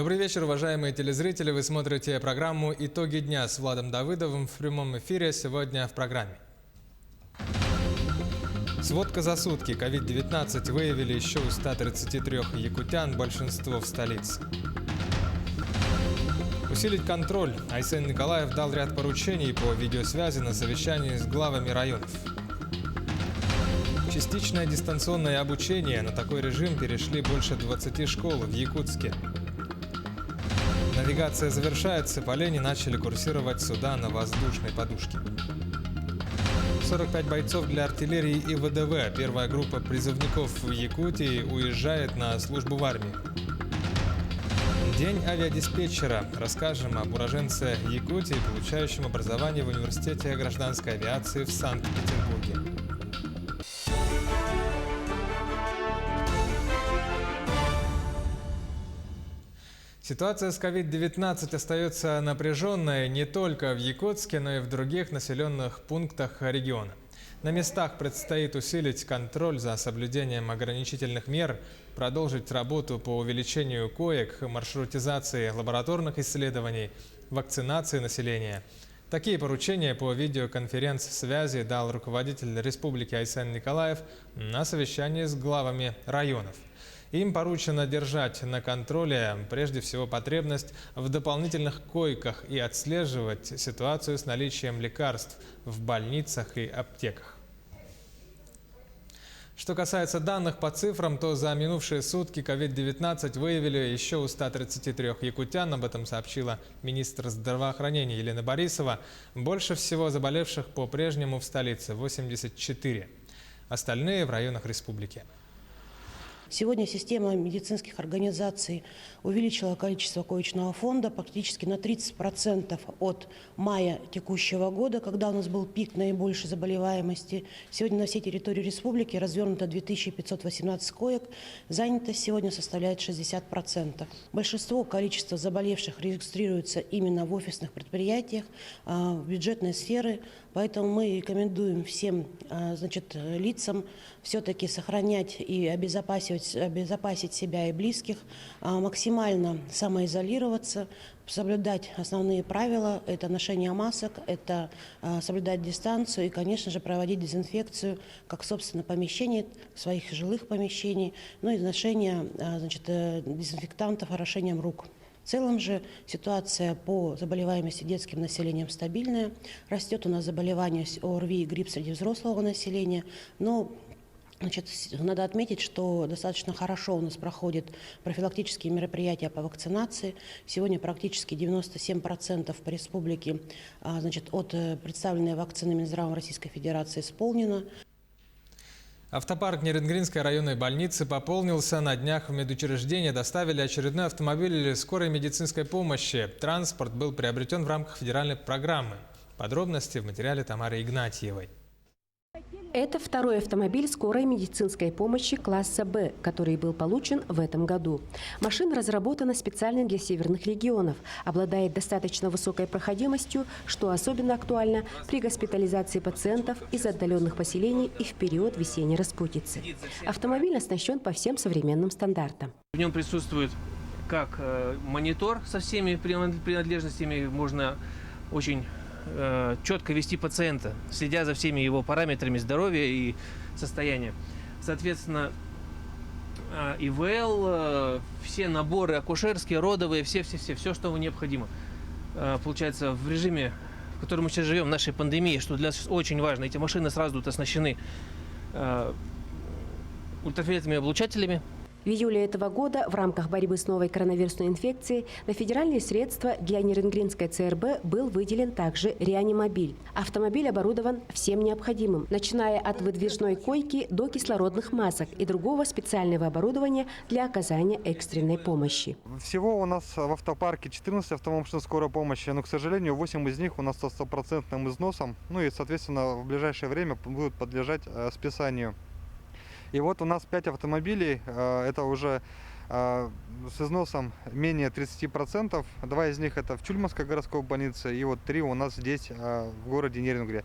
Добрый вечер, уважаемые телезрители. Вы смотрите программу «Итоги дня» с Владом Давыдовым в прямом эфире сегодня в программе. Сводка за сутки. COVID-19 выявили еще у 133 якутян, большинство в столице. Усилить контроль. Айсен Николаев дал ряд поручений по видеосвязи на совещании с главами районов. Частичное дистанционное обучение. На такой режим перешли больше 20 школ в Якутске. Навигация завершается, по лени начали курсировать суда на воздушной подушке. 45 бойцов для артиллерии и ВДВ. Первая группа призывников в Якутии уезжает на службу в армии. День авиадиспетчера. Расскажем об уроженце Якутии, получающем образование в Университете гражданской авиации в Санкт-Петербурге. Ситуация с COVID-19 остается напряженной не только в Якутске, но и в других населенных пунктах региона. На местах предстоит усилить контроль за соблюдением ограничительных мер, продолжить работу по увеличению коек, маршрутизации лабораторных исследований, вакцинации населения. Такие поручения по видеоконференц-связи дал руководитель республики Айсен Николаев на совещании с главами районов. Им поручено держать на контроле прежде всего потребность в дополнительных койках и отслеживать ситуацию с наличием лекарств в больницах и аптеках. Что касается данных по цифрам, то за минувшие сутки COVID-19 выявили еще у 133 якутян, об этом сообщила министр здравоохранения Елена Борисова. Больше всего заболевших по-прежнему в столице – 84. Остальные в районах республики. Сегодня система медицинских организаций увеличила количество коечного фонда практически на 30% от мая текущего года, когда у нас был пик наибольшей заболеваемости. Сегодня на всей территории республики развернуто 2518 коек. Занятость сегодня составляет 60%. Большинство количества заболевших регистрируется именно в офисных предприятиях, в бюджетной сфере. Поэтому мы рекомендуем всем лицам все-таки сохранять и обезопасить себя и близких, максимально самоизолироваться, соблюдать основные правила. Это ношение масок, это соблюдать дистанцию и, конечно же, проводить дезинфекцию как, собственно, помещений, своих жилых помещений, ну и ношение дезинфектантов орошением рук. В целом же ситуация по заболеваемости детским населением стабильная. Растет у нас заболеваемость ОРВИ и грипп среди взрослого населения. Но надо отметить, что достаточно хорошо у нас проходят профилактические мероприятия по вакцинации. Сегодня практически 97% по республике от представленной вакцины Минздравом Российской Федерации исполнено. Автопарк Нерюнгринской районной больницы пополнился. На днях в медучреждение доставили очередной автомобиль скорой медицинской помощи. Транспорт был приобретен в рамках федеральной программы. Подробности в материале Тамары Игнатьевой. Это второй автомобиль скорой медицинской помощи класса «Б», который был получен в этом году. Машина разработана специально для северных регионов, обладает достаточно высокой проходимостью, что особенно актуально при госпитализации пациентов из отдаленных поселений и в период весенней распутицы. Автомобиль оснащен по всем современным стандартам. В нем присутствует как монитор со всеми принадлежностями, можно очень четко вести пациента, следя за всеми его параметрами здоровья и состояния. Соответственно, ИВЛ, все наборы акушерские, родовые, все, что необходимо. Получается, в режиме, в котором мы сейчас живем, в нашей пандемии, что для нас очень важно, эти машины сразу тут оснащены ультрафиолетовыми облучателями. В июле этого года в рамках борьбы с новой коронавирусной инфекцией на федеральные средства для Нерюнгринской ЦРБ был выделен также реанимобиль. Автомобиль оборудован всем необходимым, начиная от выдвижной койки до кислородных масок и другого специального оборудования для оказания экстренной помощи. Всего у нас в автопарке 14 автомашин скорой помощи, но, к сожалению, 8 из них у нас со стопроцентным износом, ну и, соответственно, в ближайшее время будут подлежать списанию. И вот у нас 5 автомобилей, это уже с износом менее 30%. 2 из них это в Чульманской городской больнице, и вот 3 у нас здесь, в городе Нерюнгри.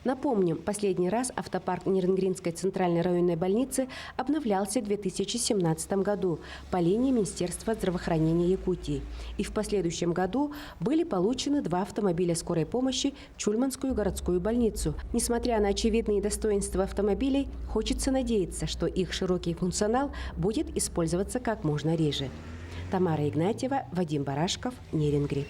Напомним, последний раз автопарк Нерюнгринской центральной районной больницы обновлялся в 2017 году по линии Министерства здравоохранения Якутии. И в последующем году были получены 2 автомобиля скорой помощи в Чульманскую городскую больницу. Несмотря на очевидные достоинства автомобилей, хочется надеяться, что их широкий функционал будет использоваться как можно реже. Тамара Игнатьева, Вадим Барашков, Нерюнгри.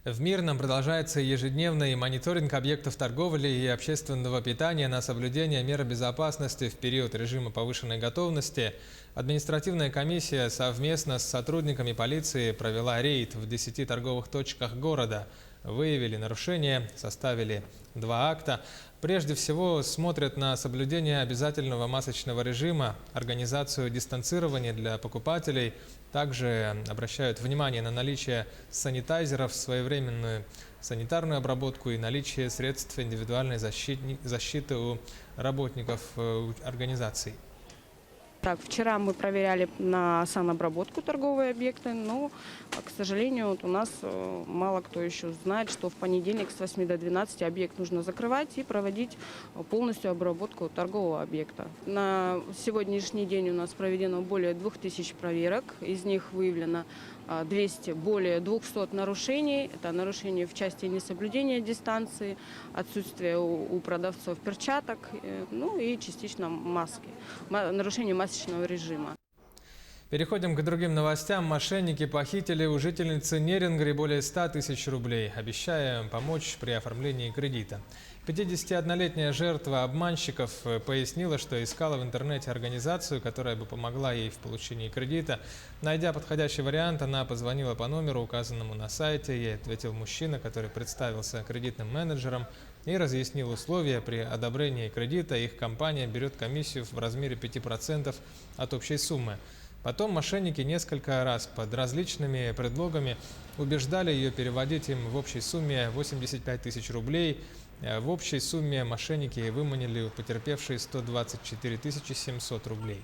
В Мирном продолжается ежедневный мониторинг объектов торговли и общественного питания на соблюдение мер безопасности в период режима повышенной готовности. Административная комиссия совместно с сотрудниками полиции провела рейд в 10 торговых точках города. Выявили нарушения, составили 2 акта. Прежде всего смотрят на соблюдение обязательного масочного режима, организацию дистанцирования для покупателей. Также обращают внимание на наличие санитайзеров, своевременную санитарную обработку и наличие средств индивидуальной защиты у работников организаций. Так, вчера мы проверяли на санобработку торговые объекты, но, к сожалению, вот у нас мало кто еще знает, что в понедельник с 8 до 12 объект нужно закрывать и проводить полностью обработку торгового объекта. На сегодняшний день у нас проведено более 2000 проверок, из них выявлено более 200 нарушений. Это нарушения в части несоблюдения дистанции, отсутствие у продавцов перчаток, ну и частично маски, нарушение масочного режима. Переходим к другим новостям. Мошенники похитили у жительницы Нерюнгри более 100 тысяч рублей, обещая помочь при оформлении кредита. 51-летняя жертва обманщиков пояснила, что искала в интернете организацию, которая бы помогла ей в получении кредита. Найдя подходящий вариант, она позвонила по номеру, указанному на сайте. Ей ответил мужчина, который представился кредитным менеджером и разъяснил условия. При одобрении кредита их компания берет комиссию в размере 5% от общей суммы. Потом мошенники несколько раз под различными предлогами убеждали ее переводить им в общей сумме 85 тысяч рублей. В общей сумме мошенники выманили у потерпевшей 124 700 рублей.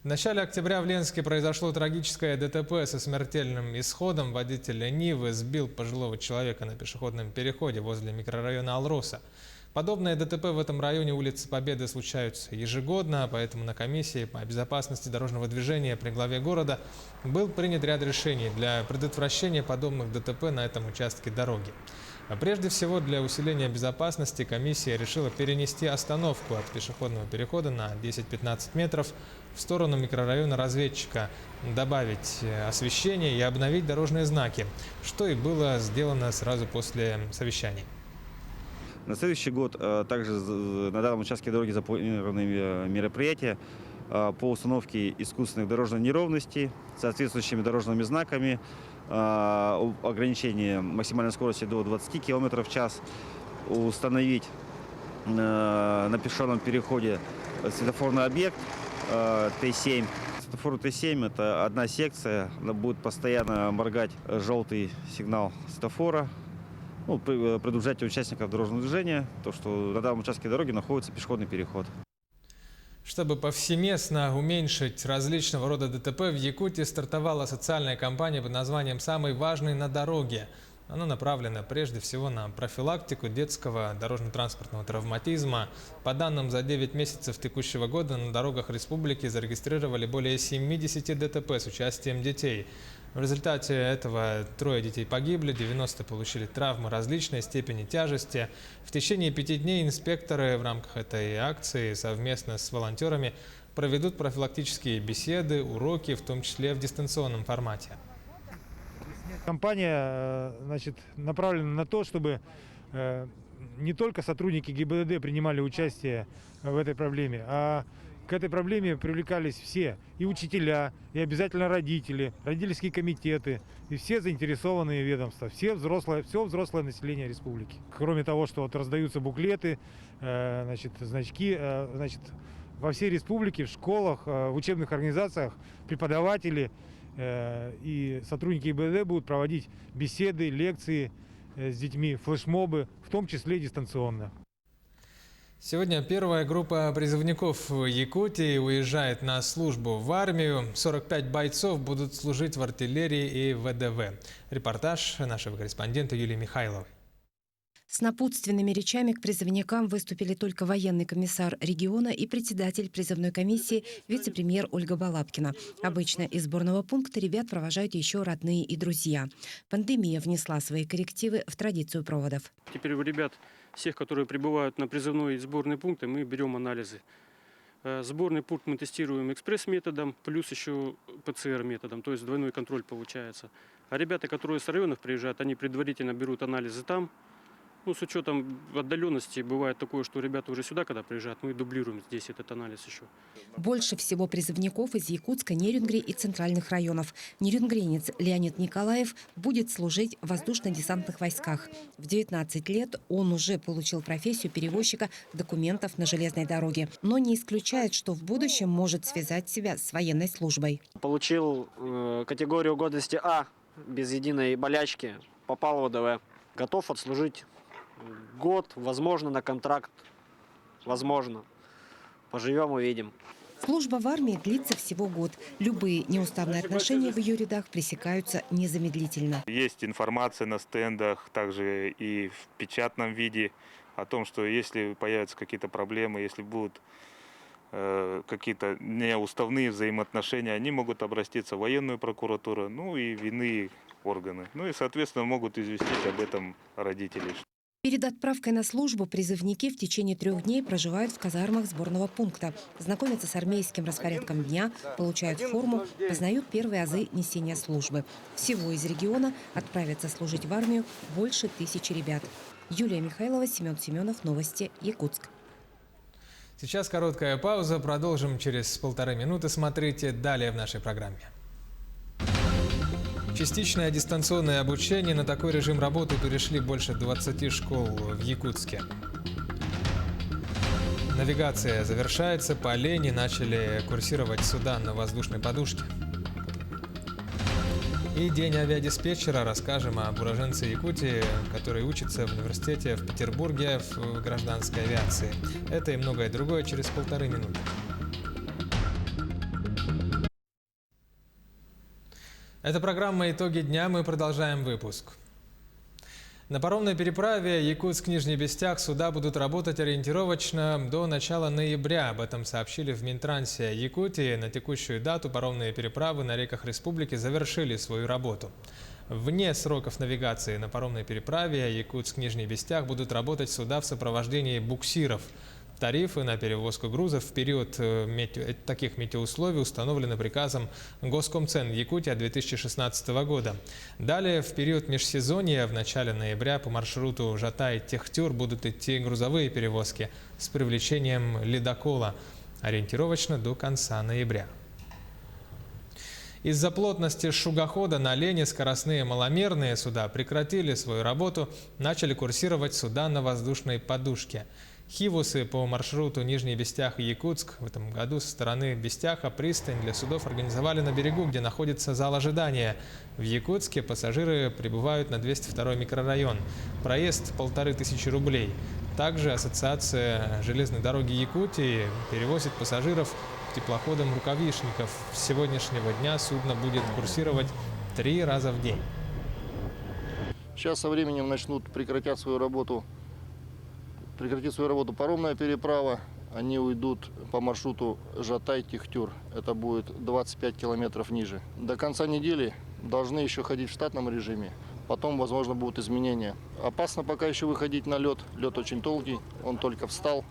В начале октября в Ленске произошло трагическое ДТП со смертельным исходом. Водитель Нивы сбил пожилого человека на пешеходном переходе возле микрорайона Алроса. Подобные ДТП в этом районе улицы Победы случаются ежегодно, поэтому на комиссии по безопасности дорожного движения при главе города был принят ряд решений для предотвращения подобных ДТП на этом участке дороги. А прежде всего, для усиления безопасности комиссия решила перенести остановку от пешеходного перехода на 10-15 метров в сторону микрорайона Разведчика, добавить освещение и обновить дорожные знаки, что и было сделано сразу после совещания. На следующий год также на данном участке дороги запланированы мероприятия по установке искусственных дорожных неровностей, соответствующими дорожными знаками, ограничение максимальной скорости до 20 км в час, установить на пешеходном переходе светофорный объект Т7. Светофор Т7 – это одна секция, она будет постоянно моргать желтый сигнал светофора. Предупреждать участников дорожного движения, то, что на данном участке дороги находится пешеходный переход. Чтобы повсеместно уменьшить различного рода ДТП, в Якутии стартовала социальная кампания под названием «Самый важный на дороге». Она направлена прежде всего на профилактику детского дорожно-транспортного травматизма. По данным, за 9 месяцев текущего года на дорогах республики зарегистрировали более 70 ДТП с участием детей. В результате этого 3 детей погибли, 90 получили травмы различной степени тяжести. В течение 5 дней инспекторы в рамках этой акции совместно с волонтерами проведут профилактические беседы, уроки, в том числе в дистанционном формате. Компания направлена на то, чтобы не только сотрудники ГИБДД принимали участие в этой проблеме, а к этой проблеме привлекались все, и учителя, и обязательно родители, родительские комитеты, и все заинтересованные ведомства, все взрослое население республики. Кроме того, что раздаются буклеты, значки, во всей республике, в школах, в учебных организациях преподаватели и сотрудники ГИБДД будут проводить беседы, лекции с детьми, флешмобы, в том числе дистанционно. Сегодня первая группа призывников в Якутии уезжает на службу в армию. 45 бойцов будут служить в артиллерии и ВДВ. Репортаж нашего корреспондента Юлии Михайловой. С напутственными речами к призывникам выступили только военный комиссар региона и председатель призывной комиссии вице-премьер Ольга Балабкина. Обычно из сборного пункта ребят провожают еще родные и друзья. Пандемия внесла свои коррективы в традицию проводов. Теперь у ребят, всех, которые прибывают на призывной и сборный пункты, мы берем анализы. Сборный пункт мы тестируем экспресс-методом, плюс еще ПЦР-методом, то есть двойной контроль получается. А ребята, которые с районов приезжают, они предварительно берут анализы там. С учетом отдаленности бывает такое, что ребята уже сюда, когда приезжают, мы дублируем здесь этот анализ еще. Больше всего призывников из Якутска, Нерюнгри и центральных районов. Нерюнгренец Леонид Николаев будет служить в воздушно-десантных войсках. В 19 лет он уже получил профессию перевозчика документов на железной дороге, но не исключает, что в будущем может связать себя с военной службой. Получил категорию годности А без единой болячки, попал в ВДВ. Готов отслужить год, возможно, на контракт. Возможно. Поживем, увидим. Служба в армии длится всего год. Любые неуставные отношения в ее рядах пресекаются незамедлительно. Есть информация на стендах, также и в печатном виде о том, что если появятся какие-то проблемы, если будут какие-то неуставные взаимоотношения, они могут обратиться в военную прокуратуру, и в иные органы. И, соответственно, могут известить об этом родителей. Перед отправкой на службу призывники в течение 3 дней проживают в казармах сборного пункта, знакомятся с армейским распорядком дня, получают форму, познают первые азы несения службы. Всего из региона отправятся служить в армию больше 1000 ребят. Юлия Михайлова, Семен Семенов, Новости, Якутск. Сейчас короткая пауза. Продолжим через 1,5 минуты. Смотрите далее в нашей программе. Частичное дистанционное обучение. На такой режим работы перешли больше 20 школ в Якутске. Навигация завершается. По Лени начали курсировать суда на воздушной подушке. И день авиадиспетчера. Расскажем об уроженце Якутии, который учится в университете в Петербурге в гражданской авиации. Это и многое другое через 1,5 минуты. Это программа «Итоги дня». Мы продолжаем выпуск. На паромной переправе Якутск-Нижний Бестях суда будут работать ориентировочно до начала ноября. Об этом сообщили в Минтрансе Якутии. На текущую дату паромные переправы на реках республики завершили свою работу. Вне сроков навигации на паромной переправе Якутск-Нижний Бестях будут работать суда в сопровождении буксиров. Тарифы на перевозку грузов в период таких метеоусловий установлены приказом Госкомцен Якутия 2016 года. Далее, в период межсезонья в начале ноября по маршруту Жатай-Техтюр будут идти грузовые перевозки с привлечением ледокола, ориентировочно до конца ноября. Из-за плотности шугохода на Лени скоростные маломерные суда прекратили свою работу, начали курсировать суда на воздушной подушке. Хивусы по маршруту Нижний Бестях и Якутск в этом году со стороны Бестяха пристань для судов организовали на берегу, где находится зал ожидания. В Якутске пассажиры прибывают на 202 микрорайон. Проезд 1500 рублей. Также Ассоциация железной дороги Якутии перевозит пассажиров теплоходом «Рукавишников». С сегодняшнего дня судно будет курсировать 3 раза в день. Сейчас со временем прекратит свою работу паромная переправа. Они уйдут по маршруту Жатай-Техтюр. Это будет 25 километров ниже. До конца недели должны еще ходить в штатном режиме. Потом, возможно, будут изменения. Опасно пока еще выходить на лед. Лед очень толстый, он только встал,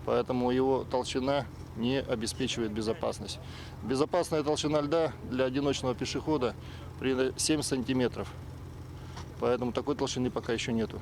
поэтому его толщина не обеспечивает безопасность. Безопасная толщина льда для одиночного пешехода 7 сантиметров. Поэтому такой толщины пока еще нету.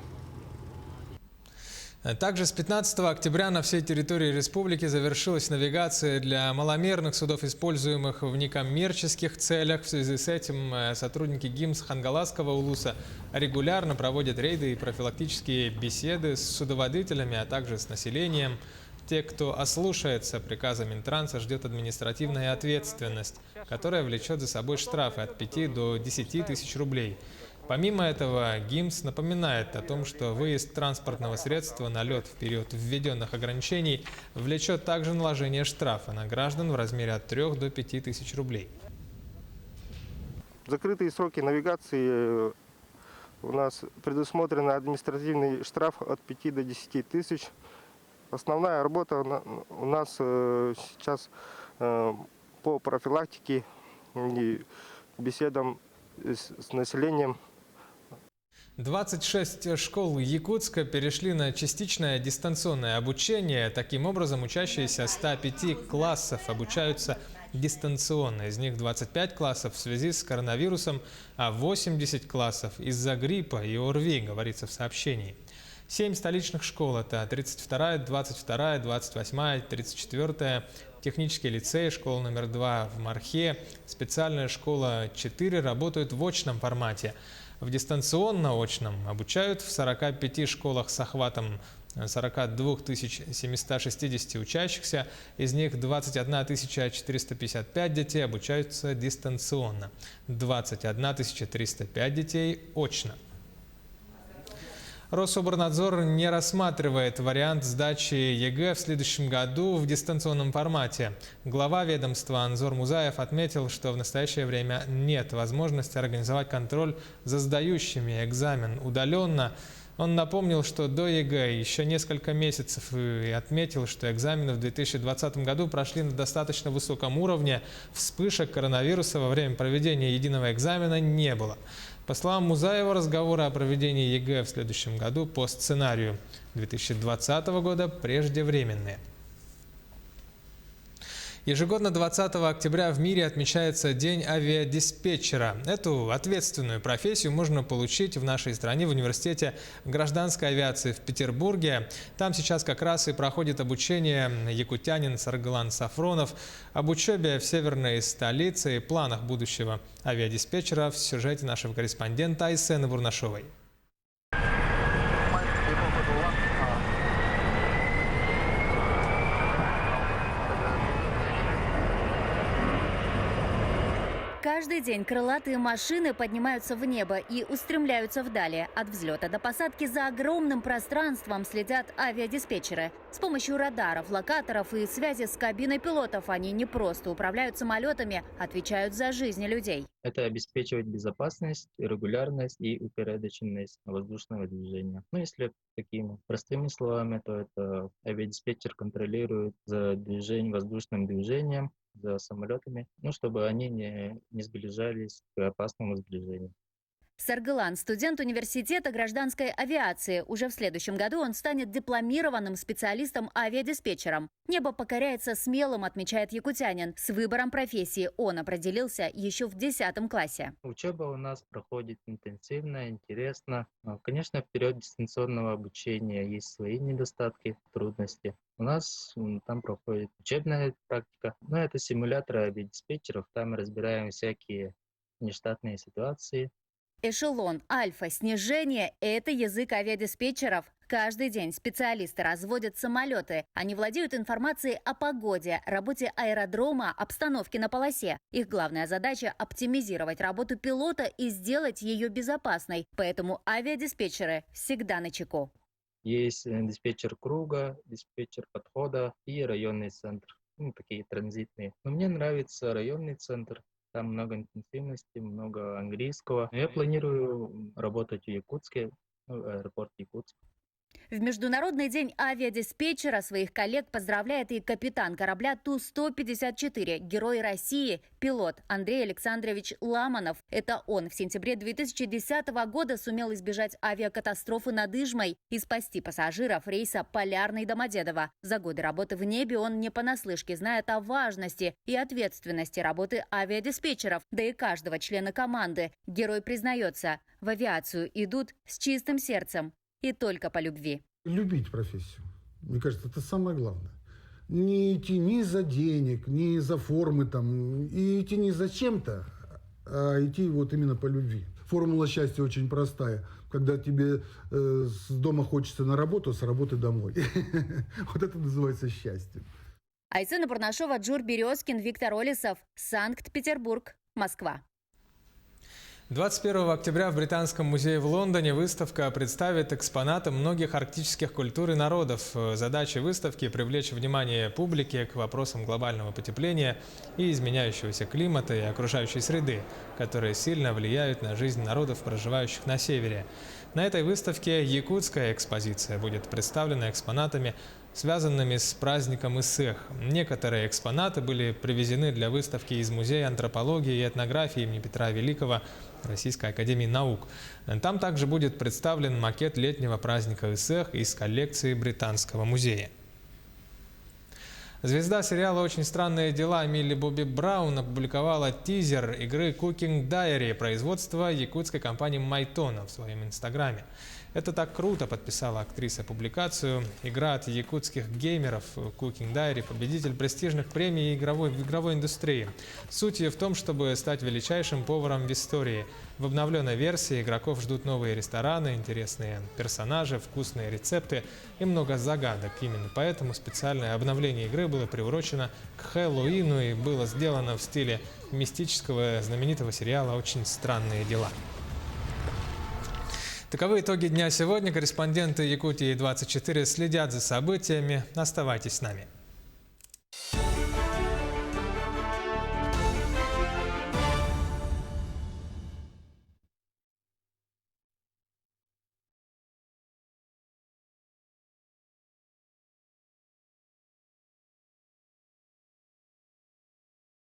Также с 15 октября на всей территории республики завершилась навигация для маломерных судов, используемых в некоммерческих целях. В связи с этим сотрудники ГИМС Хангаласского улуса регулярно проводят рейды и профилактические беседы с судоводителями, а также с населением. Те, кто ослушается приказа Минтранса, ждет административная ответственность, которая влечет за собой штрафы от 5 до 10 тысяч рублей. Помимо этого, ГИМС напоминает о том, что выезд транспортного средства на лед в период введенных ограничений влечет также наложение штрафа на граждан в размере от 3 до 5 тысяч рублей. Закрытые сроки навигации у нас предусмотрен административный штраф от 5 до 10 тысяч. Основная работа у нас сейчас по профилактике и беседам с населением. 26 школ Якутска перешли на частичное дистанционное обучение. Таким образом, учащиеся 105 классов обучаются дистанционно. Из них 25 классов в связи с коронавирусом, а 80 классов из-за гриппа и ОРВИ, говорится в сообщении. 7 столичных школ – это 32-я, 22-я, 28-я, 34-я, технический лицей, школа номер 2 в Мархе, специальная школа 4 работают в очном формате. В дистанционно-очном обучают в 45 школах с охватом 42 760 учащихся, из них 21 455 детей обучаются дистанционно, 21 305 детей очно. Рособорнадзор не рассматривает вариант сдачи ЕГЭ в следующем году в дистанционном формате. Глава ведомства Анзор Музаев отметил, что в настоящее время нет возможности организовать контроль за сдающими экзамен удаленно. Он напомнил, что до ЕГЭ еще несколько месяцев и отметил, что экзамены в 2020 году прошли на достаточно высоком уровне. Вспышек коронавируса во время проведения единого экзамена не было. По словам Музаева, разговоры о проведении ЕГЭ в следующем году по сценарию 2020 года преждевременные. Ежегодно 20 октября в мире отмечается День авиадиспетчера. Эту ответственную профессию можно получить в нашей стране в университете гражданской авиации в Петербурге. Там сейчас как раз и проходит обучение якутянин Сарглан Сафронов. Об учебе в северной столице и планах будущего авиадиспетчера в сюжете нашего корреспондента Айсены Бурнашовой. Каждый день крылатые машины поднимаются в небо и устремляются вдали. От взлета до посадки за огромным пространством следят авиадиспетчеры. С помощью радаров, локаторов и связи с кабиной пилотов они не просто управляют самолетами, отвечают за жизни людей. Это обеспечивать безопасность, регулярность и упорядоченность воздушного движения. Ну, если такими простыми словами, то это авиадиспетчер контролирует за воздушным движением, за самолетами, чтобы они не сближались к опасному сближению. Сарглан – студент университета гражданской авиации. Уже в следующем году он станет дипломированным специалистом-авиадиспетчером. Небо покоряется смелым, отмечает якутянин. С выбором профессии он определился еще в 10 классе. Учеба у нас проходит интенсивно, интересно. Конечно, в период дистанционного обучения есть свои недостатки, трудности. У нас там проходит учебная практика. Это симуляторы авиадиспетчеров. Там мы разбираем всякие нештатные ситуации. Эшелон, альфа, снижение – это язык авиадиспетчеров. Каждый день специалисты разводят самолеты. Они владеют информацией о погоде, работе аэродрома, обстановке на полосе. Их главная задача – оптимизировать работу пилота и сделать ее безопасной. Поэтому авиадиспетчеры всегда начеку. Есть диспетчер круга, диспетчер подхода и районный центр. Такие транзитные. Но мне нравится районный центр. Там много интенсивности, много английского. Я планирую работать в Якутске, аэропорт Якутск. В Международный день авиадиспетчера своих коллег поздравляет и капитан корабля Ту-154, герой России, пилот Андрей Александрович Ламанов. Это он в сентябре 2010 года сумел избежать авиакатастрофы над Ижмой и спасти пассажиров рейса Полярный-Домодедово. За годы работы в небе он не понаслышке знает о важности и ответственности работы авиадиспетчеров, да и каждого члена команды. Герой признается, в авиацию идут с чистым сердцем. И только по любви. Любить профессию. Мне кажется, это самое главное. Не идти ни за денег, ни за формы, и идти не за чем-то, а идти именно по любви. Формула счастья очень простая. Когда тебе с дома хочется на работу, с работы домой. Вот это называется счастьем. Айсена Бурнашова, Джур Березкин, Виктор Олесов, Санкт-Петербург, Москва. 21 октября в Британском музее в Лондоне выставка представит экспонаты многих арктических культур и народов. Задача выставки – привлечь внимание публики к вопросам глобального потепления и изменяющегося климата и окружающей среды, которые сильно влияют на жизнь народов, проживающих на севере. На этой выставке якутская экспозиция будет представлена экспонатами, связанными с праздником Исэх. Некоторые экспонаты были привезены для выставки из Музея антропологии и этнографии имени Петра Великого Российской академии наук. Там также будет представлен макет летнего праздника Исэх из коллекции Британского музея. Звезда сериала «Очень странные дела» Милли Бобби Браун опубликовала тизер игры Cooking Diary производства якутской компании Майтона в своем инстаграме. «Это так круто», — подписала актриса публикацию. Игра от якутских геймеров Cooking Diary — победитель престижных премий в игровой индустрии. Суть ее в том, чтобы стать величайшим поваром в истории. В обновленной версии игроков ждут новые рестораны, интересные персонажи, вкусные рецепты и много загадок. Именно поэтому специальное обновление игры было приурочено к Хэллоуину и было сделано в стиле мистического знаменитого сериала «Очень странные дела». Таковы итоги дня сегодня. Корреспонденты Якутии 24 следят за событиями. Оставайтесь с нами.